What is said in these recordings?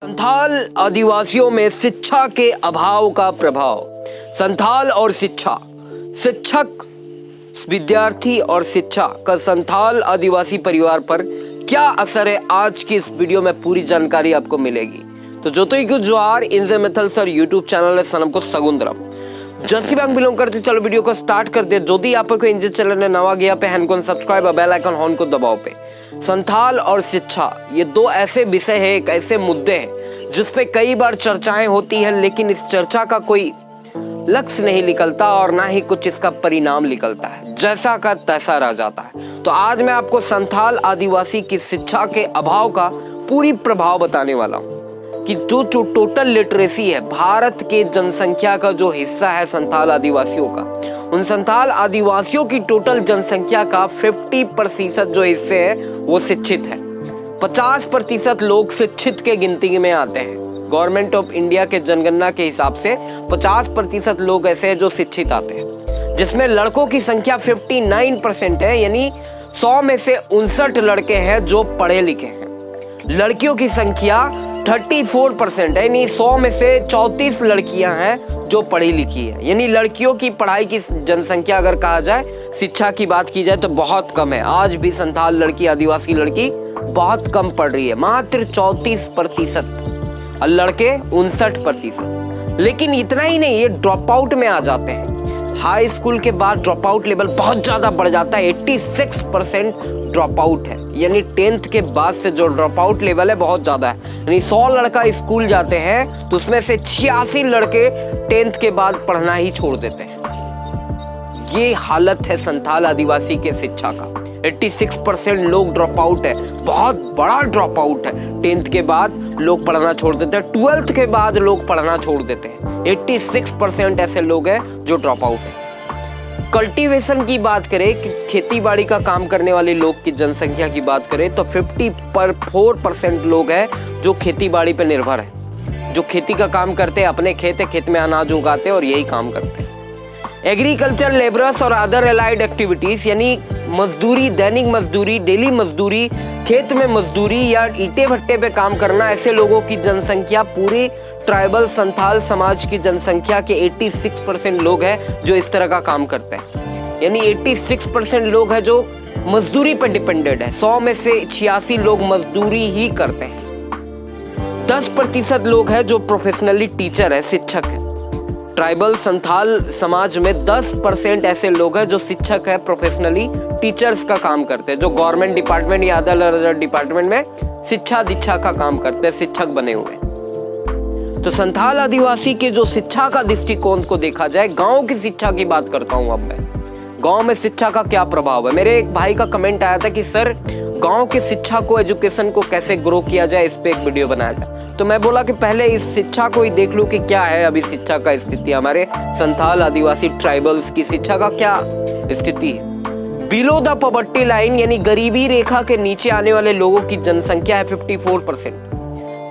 संथाल आदिवासियों में शिक्षा के अभाव का प्रभाव। संथाल और शिक्षा, शिक्षक, विद्यार्थी और शिक्षा का संथाल आदिवासी परिवार पर क्या असर है, आज की इस वीडियो में पूरी जानकारी आपको मिलेगी। तो जो तो जोहार इंजे मिथल सर यूट्यूब चैनल है सनम को सगुंदरम जैसी बैंक बिलोंग करते। चलो वीडियो को स्टार्ट कर दे। जो भी आपको इंजे चैनल ने नवा गया पे हैंड को सब्सक्राइब, बेल आइकन हॉर्न को दबाओ पे। संथाल और शिक्षा, ये दो ऐसे विषय है, एक ऐसे मुद्दे हैं जिस पे कई बार चर्चाएं होती हैं, लेकिन इस चर्चा का कोई लक्ष्य नहीं निकलता और ना ही कुछ इसका परिणाम निकलता है, जैसा का तैसा रह जाता है। तो आज मैं आपको संथाल आदिवासी की शिक्षा के अभाव का पूरी प्रभाव बताने वाला हूँ कि जो टोटल लिटरेसी है, भारत के जनसंख्या का जो हिस्सा है संथाल आदिवासियों का, उन संथाल आदिवासियों की टोटल जनसंख्या का 50% जो हिस्से है वो शिक्षित है। 50% लोग शिक्षित के गिनती में आते हैं। गवर्नमेंट ऑफ इंडिया के जनगणना के हिसाब से 50% लोग ऐसे हैं जो शिक्षित आते हैं, जिसमें लड़कों की संख्या 59% है, यानी 100 में से 59 लड़के हैं जो पढ़े लिखे हैं। लड़कियों की संख्या 34% है, यानी 100 में से 34 लड़कियां हैं जो पढ़ी लिखी है। यानी लड़कियों की पढ़ाई की जनसंख्या अगर कहा जाए, शिक्षा की बात की जाए तो बहुत कम है। आज भी संथाल लड़की, आदिवासी लड़की बहुत कम पढ़ रही है, मात्र 34% और लड़के 59%। लेकिन इतना ही नहीं, ये ड्रॉप आउट में आ जाते हैं। हाई स्कूल के बाद ड्रॉप आउट लेवल बहुत ज्यादा बढ़ जाता है, 86% ड्रॉप आउट है। यानी 10th के बाद से जो ड्रॉप आउट लेवल है बहुत ज्यादा है। यानी 100 लड़का स्कूल जाते हैं तो उसमें से 86 लड़के 10th के बाद पढ़ना ही छोड़ देते हैं। ये हालत है संथाल आदिवासी के शिक्षा का। 86% लोग ड्रॉप आउट है, बहुत बड़ा ड्रॉप आउट है। 10th के बाद लोग पढ़ना छोड़ देते हैं, 12th के बाद लोग पढ़ना छोड़ देते हैं। 86% ऐसे लोग हैं जो ड्रॉप आउट है। कल्टीवेशन की बात करें कि खेती बाड़ी का काम करने वाले लोग की जनसंख्या की बात करें तो 54% लोग हैं जो खेती बाड़ी पर निर्भर है, जो खेती का काम करते हैं, अपने खेत में अनाज उगाते हैं और यही काम करते हैं। एग्रीकल्चर लेबरर्स और अदर एलाइड एक्टिविटीज, यानी मजदूरी, दैनिक मजदूरी, डेली मजदूरी, खेत में मजदूरी या ईंटे भट्टे पे काम करना, ऐसे लोगों की जनसंख्या पूरी ट्राइबल संथाल समाज की जनसंख्या के 86% लोग हैं जो इस तरह का काम करते हैं। यानी 86% लोग हैं जो मजदूरी पर डिपेंडेंट है। 100 में से 86 लोग मजदूरी ही करते हैं। 10% लोग हैं जो प्रोफेशनली टीचर है, शिक्षक है। ट्राइबल संथाल समाज में 10% ऐसे लोग हैं जो शिक्षक है, प्रोफेशनली टीचर्स का काम करते हैं, जो गवर्नमेंट डिपार्टमेंट या अदर डिपार्टमेंट में शिक्षा दीक्षा का काम करते हैं, शिक्षक बने हुए। तो संथाल आदिवासी के जो शिक्षा का दृष्टिकोण को देखा जाए, गांव की शिक्षा की बात करता हूं अब मैं। गांव में शिक्षा का क्या प्रभाव है? मेरे एक भाई का कमेंट आया था कि सर गांव की शिक्षा को, एजुकेशन को कैसे ग्रो किया जाए, इस पे एक वीडियो बनाया जाए। तो मैं बोला कि पहले इस शिक्षा को ही देख लूं कि क्या है अभी शिक्षा का स्थिति, हमारे संथाल आदिवासी ट्राइबल्स की शिक्षा का क्या स्थिति है। बिलो द पॉवर्टी लाइन, यानी गरीबी रेखा के नीचे आने वाले लोगों की जनसंख्या है 54%।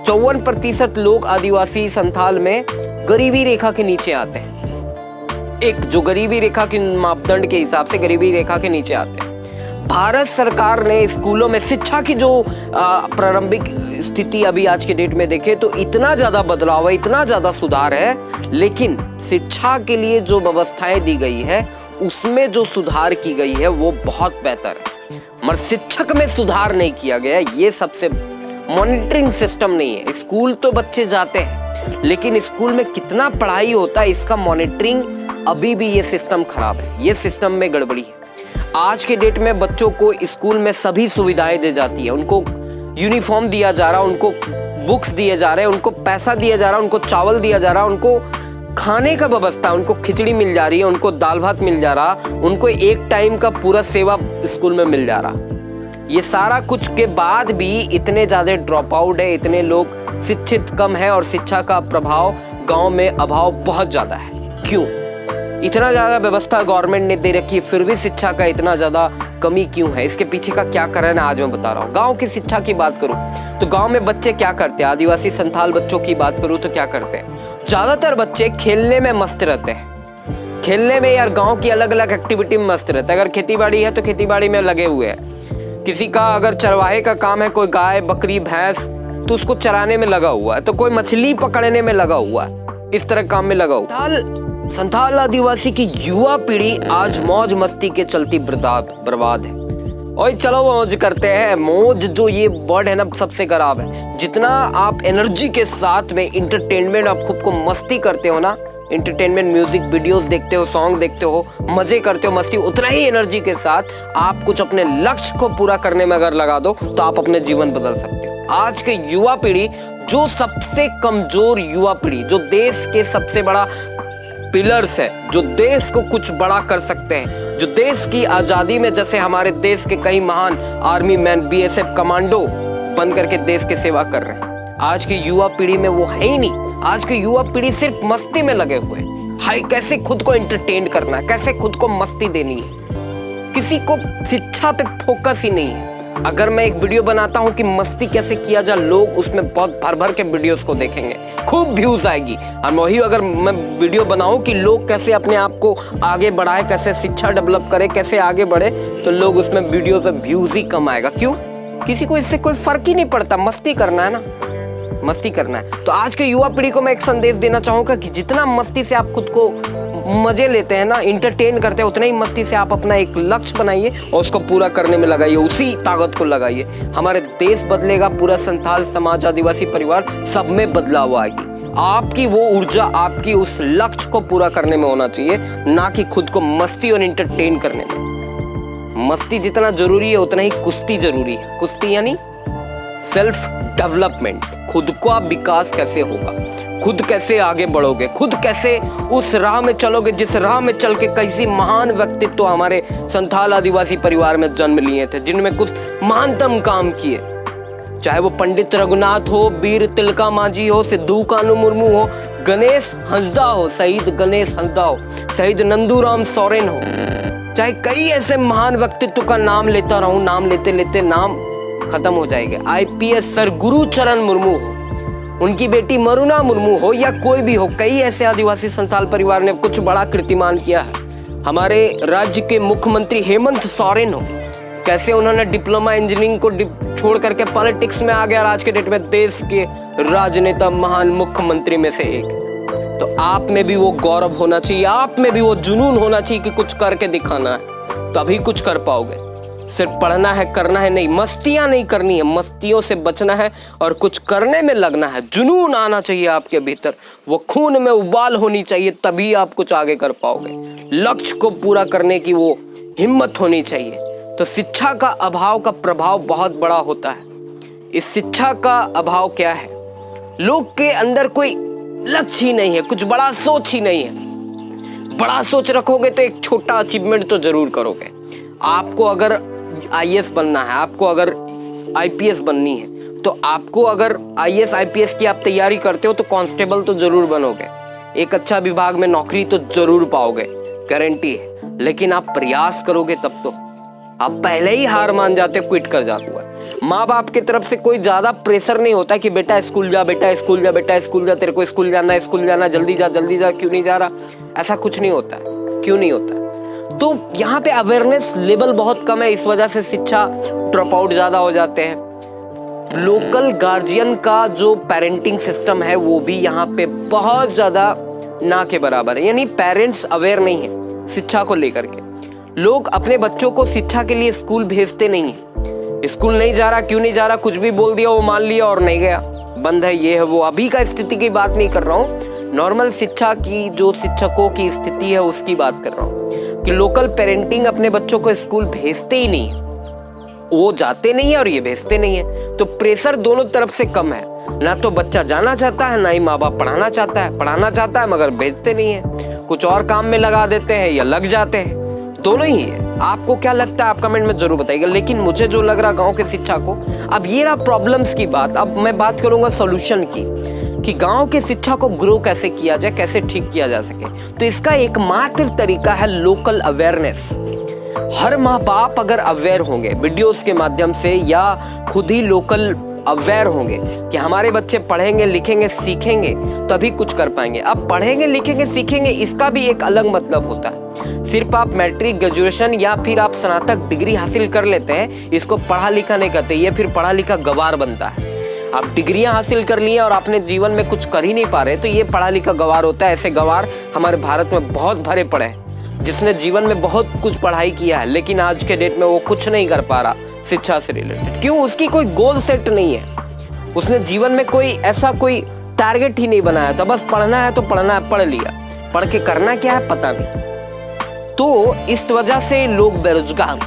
54% लोग आदिवासी संथाल में गरीबी रेखा के नीचे आते हैं। एक जो गरीबी रेखा के मापदंड के हिसाब से गरीबी रेखा के नीचे आते हैं। भारत सरकार ने स्कूलों में शिक्षा की जो प्रारंभिक स्थिति अभी आज के डेट में देखे तो इतना ज्यादा बदलाव है, इतना ज्यादा सुधार है, लेकिन शिक्षा के लिए जो व्यवस्थाएं दी गई है उसमें जो सुधार की गई है वो बहुत बेहतर है, मगर शिक्षक में सुधार नहीं किया गया। ये सबसे मॉनिटरिंग सिस्टम नहीं है। स्कूल तो बच्चे जाते हैं, लेकिन स्कूल में कितना पढ़ाई होता है इसका मॉनिटरिंग अभी भी ये सिस्टम खराब है, ये सिस्टम में गड़बड़ी है। आज के डेट में बच्चों को स्कूल में सभी सुविधाएं दी जाती है, उनको यूनिफॉर्म दिया जा रहा है, उनको बुक्स दिए जा रहे हैं, उनको पैसा दिया जा रहा है, उनको चावल दिया जा रहा है, उनको खाने का व्यवस्था, उनको खिचड़ी मिल जा रही है, उनको दाल भात मिल जा रहा, उनको एक टाइम का पूरा सेवा स्कूल में मिल जा रहा। ये सारा कुछ के बाद भी इतने ज्यादा ड्रॉप आउट है, इतने लोग शिक्षित कम है और शिक्षा का प्रभाव गांव में अभाव बहुत ज्यादा है। क्यों? इतना ज्यादा व्यवस्था गवर्नमेंट ने दे रखी है, फिर भी शिक्षा का इतना ज्यादा कमी क्यों है? इसके पीछे का क्या कारण है आज मैं बता रहा हूँ। गांव की शिक्षा की बात करूँ तो गांव में बच्चे क्या करते हैं, आदिवासी संथाल बच्चों की बात करूँ तो क्या करते हैं? ज्यादातर बच्चे खेलने में मस्त रहते हैं, खेलने में यार गाँव की अलग अलग एक्टिविटी में मस्त रहते हैं। अगर खेती बाड़ी है तो खेती बाड़ी में लगे हुए हैं, किसी का अगर चरवाहे का काम है, कोई गाय बकरी भैंस तो उसको चराने में लगा हुआ है, तो कोई मछली पकड़ने में लगा हुआ है, इस तरह काम में लगा हुआ। संथाल आदिवासी की युवा पीढ़ी आज मौज मस्ती के चलती बर्बाद है। और चलो मौज करते हैं, मौज जो ये वर्ड है ना सबसे खराब है। जितना आप एनर्जी के साथ में इंटरटेनमेंट, आप खुद को मस्ती करते हो ना, इंटरटेनमेंट म्यूजिक वीडियोस देखते हो, सॉन्ग देखते हो, मजे करते हो, मस्ती, उतना ही एनर्जी के साथ आप कुछ अपने लक्ष्य को पूरा करने में अगर लगा दो तो आप अपने जीवन बदल सकते हो। आज के युवा पीढ़ी, जो सबसे कमजोर युवा पीढ़ी, जो देश के सबसे बड़ा पिलर्स है, जो देश को कुछ बड़ा कर सकते हैं, जो देश की आजादी में, जैसे हमारे देश के कई महान आर्मी मैन, बीएसएफ कमांडो बन करके देश की सेवा कर रहे हैं, आज की युवा पीढ़ी में वो है ही नहीं। आज की युवा पीढ़ी सिर्फ मस्ती में लगे हुए हैं। हाय, कैसे खुद को एंटरटेन करना है, कैसे खुद को मस्ती देनी है, किसी को शिक्षा पे फोकस ही नहीं है। अगर मैं एक वीडियो बनाता हूं कि मस्ती कैसे किया जाए, लोग उसमें बहुत भर भर के वीडियोस को देखेंगे, खूब व्यूज आएगी। और वही अगर मैं वीडियो बनाऊं कि लोग कैसे अपने आप को आगे बढ़ाए, कैसे शिक्षा डेवलप करे, कैसे आगे बढ़े, तो लोग उसमें वीडियो पे व्यूज ही कम आएगा। क्यों? किसी को इससे कोई फर्क ही नहीं पड़ता, मस्ती करना है ना, मस्ती करना है। तो आज के युवा पीढ़ी को मैं एक संदेश देना चाहूंगा कि जितना मस्ती से आप खुद को मजे लेते हैं ना, इंटरटेन करते हैं, उतना ही मस्ती से आप अपना एक लक्ष्य बनाइए और उसको पूरा करने में लगाइए, उसी ताकत को लगाइए। हमारे देश बदलेगा, पूरा संथाल समाज, आदिवासी परिवार, सब में बदलाव आएगी। आपकी वो ऊर्जा आपकी उस लक्ष्य को पूरा करने में होना चाहिए, ना कि खुद को मस्ती और इंटरटेन करने में। मस्ती जितना जरूरी है उतना ही कुश्ती जरूरी है। कुश्ती यानी सेल्फ डेवलपमेंट, खुद का विकास कैसे होगा, खुद कैसे आगे बढ़ोगे, खुद कैसे उस राह में चलोगे जिस राह में चल के कैसी महान व्यक्तित्व तो हमारे संथाल आदिवासी परिवार में जन्म लिए थे, जिनमें कुछ महानतम काम किए, चाहे वो पंडित रघुनाथ हो, वीर तिलका मांझी हो, सिद्धू कानू मुर्मू हो, गणेश हंसदा हो, शहीद गणेश हंसदा हो, शहीद नंदूराम सोरेन हो, चाहे कई ऐसे महान व्यक्तित्व का नाम लेता रहूं, नाम लेते लेते नाम खत्म हो जाएंगे। आईपीएस सर गुरुचरण मुर्मू हो, उनकी बेटी मरुना मुर्मू हो, या कोई भी हो, कई ऐसे आदिवासी संथाल परिवार ने कुछ बड़ा कीर्तिमान किया है। हमारे राज्य के मुख्यमंत्री हेमंत सोरेन हो, कैसे उन्होंने डिप्लोमा इंजीनियरिंग को छोड़ करके पॉलिटिक्स में आ गया, आज के डेट में देश के राजनेता, महान मुख्यमंत्री में से एक। तो आप में भी वो गौरव होना चाहिए, आप में भी वो जुनून होना चाहिए कि कुछ करके दिखाना है, तभी कुछ कर पाओगे। सिर्फ पढ़ना है, करना है नहीं, मस्तियां नहीं करनी है, मस्तियों से बचना है और कुछ करने में लगना है। जुनून आना चाहिए आपके भीतर, वो खून में उबाल होनी चाहिए, तभी आप कुछ आगे कर पाओगे। लक्ष्य को पूरा करने की वो हिम्मत होनी चाहिए। तो शिक्षा का अभाव का प्रभाव बहुत बड़ा होता है। इस शिक्षा का अभाव क्या है? लोग के अंदर कोई लक्ष्य ही नहीं है, कुछ बड़ा सोच ही नहीं है। बड़ा सोच रखोगे तो एक छोटा अचीवमेंट तो जरूर करोगे। आपको अगर आईएएस बनना है, आपको अगर आईपीएस बननी है, तो आपको अगर आईएएस आईपीएस की आप तैयारी करते हो तो कांस्टेबल तो जरूर बनोगे, एक अच्छा विभाग में नौकरी तो जरूर पाओगे, गारंटी है। लेकिन आप प्रयास करोगे तब तो। आप पहले ही हार मान जाते हो, क्विट कर जाते हो। माँ बाप की तरफ से कोई ज्यादा प्रेशर नहीं होता कि बेटा स्कूल जा, बेटा स्कूल जा, बेटा स्कूल जा, तेरे को स्कूल जाना, स्कूल जाना, जल्दी जा, क्यों नहीं जा रहा, ऐसा कुछ नहीं होता है। क्यों नहीं होता? तो यहाँ पे अवेयरनेस लेवल बहुत कम है, इस वजह से शिक्षा ड्रॉप आउट ज्यादा हो जाते हैं। लोकल गार्जियन का जो पेरेंटिंग सिस्टम है वो भी यहाँ पे बहुत ज्यादा ना के बराबर है, यानी पेरेंट्स अवेयर नहीं है शिक्षा को लेकर के। लोग अपने बच्चों को शिक्षा के लिए स्कूल भेजते नहीं है। स्कूल नहीं जा रहा, क्यों नहीं जा रहा, कुछ भी बोल दिया, वो मान लिया और नहीं गया, बंद है, ये है वो। अभी का स्थिति की बात नहीं कर रहा हूँ, नॉर्मल शिक्षा की जो शिक्षकों की स्थिति है उसकी बात कर रहा हूँ कि लोकल पेरेंटिंग अपने बच्चों को स्कूल भेजते ही नहीं है, वो जाते नहीं है और ये भेजते नहीं है। तो प्रेशर दोनों तरफ से कम है, ना तो बच्चा जाना चाहता है, ना ही माँ बाप पढ़ाना चाहता है। पढ़ाना चाहता है मगर भेजते नहीं है, कुछ और काम में लगा देते हैं या लग जाते हैं, दोनों ही है। आपको क्या लगता है आप कमेंट में जरूर बताइएगा। लेकिन मुझे जो लग रहा गांव के शिक्षा को, अब ये रहा प्रॉब्लम्स की बात। अब मैं बात करूंगा सॉल्यूशन की, कि गांव के शिक्षा को ग्रो कैसे किया जाए, कैसे ठीक किया जा सके। तो इसका एकमात्र तरीका है लोकल अवेयरनेस। हर माँ बाप अगर अवेयर होंगे वीडियोस के माध्यम से या खुद ही लोकल अवेयर होंगे कि हमारे बच्चे पढ़ेंगे, लिखेंगे, सीखेंगे, तभी कुछ कर पाएंगे। अब पढ़ेंगे, लिखेंगे, सीखेंगे, इसका भी एक अलग मतलब होता है। सिर्फ आप मैट्रिक, ग्रेजुएशन या फिर आप स्नातक डिग्री हासिल कर लेते हैं, इसको पढ़ा लिखा नहीं कहते, ये फिर पढ़ा लिखा गवार बनता है। आप डिग्रियां हासिल कर ली हैं और अपने जीवन में कुछ कर ही नहीं पा रहे, तो ये पढ़ा लिखा गवार होता है। ऐसे गवार हमारे भारत में बहुत भरे पड़े हैं, जिसने जीवन में बहुत कुछ पढ़ाई किया है लेकिन आज के डेट में वो कुछ नहीं कर पा रहा शिक्षा से रिलेटेड। क्यों? उसकी कोई गोल सेट नहीं है, उसने जीवन में कोई ऐसा कोई टारगेट ही नहीं बनाया था। बस पढ़ना है तो पढ़ना है, पढ़ लिया, पढ़ के करना क्या है पता नहीं। तो इस वजह से लोग बेरोजगार,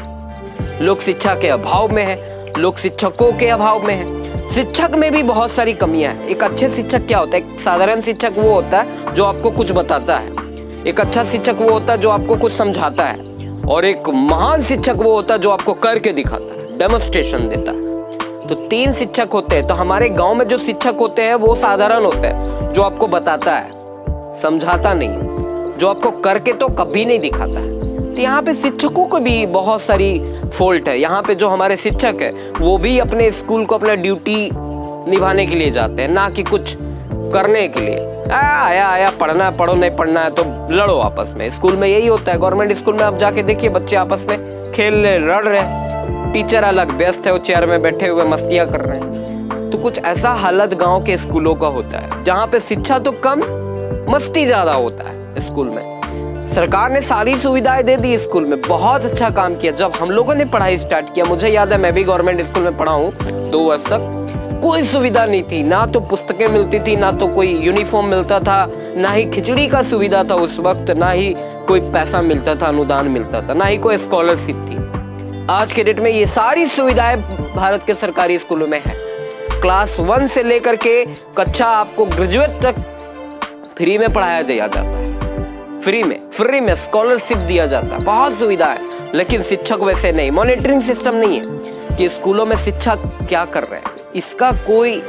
लोग शिक्षा के अभाव में हैं, लोग शिक्षकों के अभाव में हैं। शिक्षक में भी बहुत सारी कमियां हैं। एक अच्छे शिक्षक क्या होता है? एक साधारण शिक्षक वो होता है जो आपको कुछ बताता है, एक अच्छा शिक्षक वो होता है जो आपको कुछ समझाता है, और एक महान शिक्षक वो होता है जो आपको करके दिखाता है, डेमोन्स्ट्रेशन देता है। तो 3 शिक्षक होते हैं। तो हमारे गांव में जो शिक्षक होते हैं वो साधारण होते हैं, जो आपको बताता है, समझाता नहीं, जो आपको करके तो कभी नहीं दिखाता है। तो यहाँ पे शिक्षकों को भी बहुत सारी फॉल्ट है। यहाँ पे जो हमारे शिक्षक है वो भी अपने स्कूल को अपना ड्यूटी निभाने के लिए जाते हैं, ना कि कुछ करने के लिए। आया पढ़ना है, पढ़ो, नहीं पढ़ना है तो लड़ो आपस में। स्कूल में यही होता है। गवर्नमेंट स्कूल में आप जाके देखिए, बच्चे आपस में खेल रहे, लड़ रहे, टीचर अलग व्यस्त है, वो चेयर में बैठे हुए मस्तियां कर रहे हैं। तो कुछ ऐसा हालत गाँव के स्कूलों का होता है जहाँ पे शिक्षा तो कम, मस्ती ज्यादा होता है स्कूल में। सरकार ने सारी सुविधाएं दे दी स्कूल में, बहुत अच्छा काम किया। जब हम लोगों ने पढ़ाई स्टार्ट किया, मुझे याद है मैं भी गवर्नमेंट स्कूल में पढ़ा हूँ 2 वर्ष तक, कोई सुविधा नहीं थी, ना तो पुस्तकें मिलती थी, ना तो कोई यूनिफॉर्म मिलता था, ना ही खिचड़ी का सुविधा था उस वक्त, ना ही कोई पैसा मिलता था, अनुदान मिलता था, ना ही कोई स्कॉलरशिप थी। आज के डेट में ये सारी सुविधाएं भारत के सरकारी स्कूलों में है। क्लास 1 से लेकर के कक्षा आपको ग्रेजुएट तक फ्री में पढ़ाया जाता है, फ्री में स्कॉलरशिप दिया जाता है, बहुत सुविधा है। लेकिन शिक्षक वैसे नहीं, मॉनिटरिंग सिस्टम नहीं है कि स्कूलों में शिक्षक क्या कर रहे हैं, इसका कोई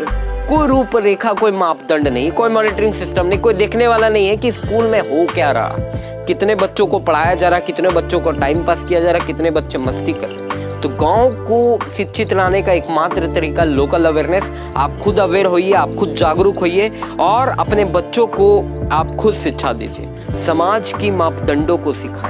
रूपरेखा, कोई मापदंड नहीं, कोई मॉनिटरिंग सिस्टम नहीं, कोई देखने वाला नहीं है कि स्कूल में हो क्या रहा, कितने बच्चों को पढ़ाया जा रहा, कितने बच्चों को टाइम पास किया जा रहा, कितने बच्चे मस्ती कर रहे हैं। तो गांव को शिक्षित लाने का एकमात्र तरीका लोकल अवेयरनेस। आप खुद अवेयर होइए, आप खुद जागरूक होइए और अपने बच्चों को आप खुद शिक्षा दीजिए, समाज की मापदंडों को सिखाएं।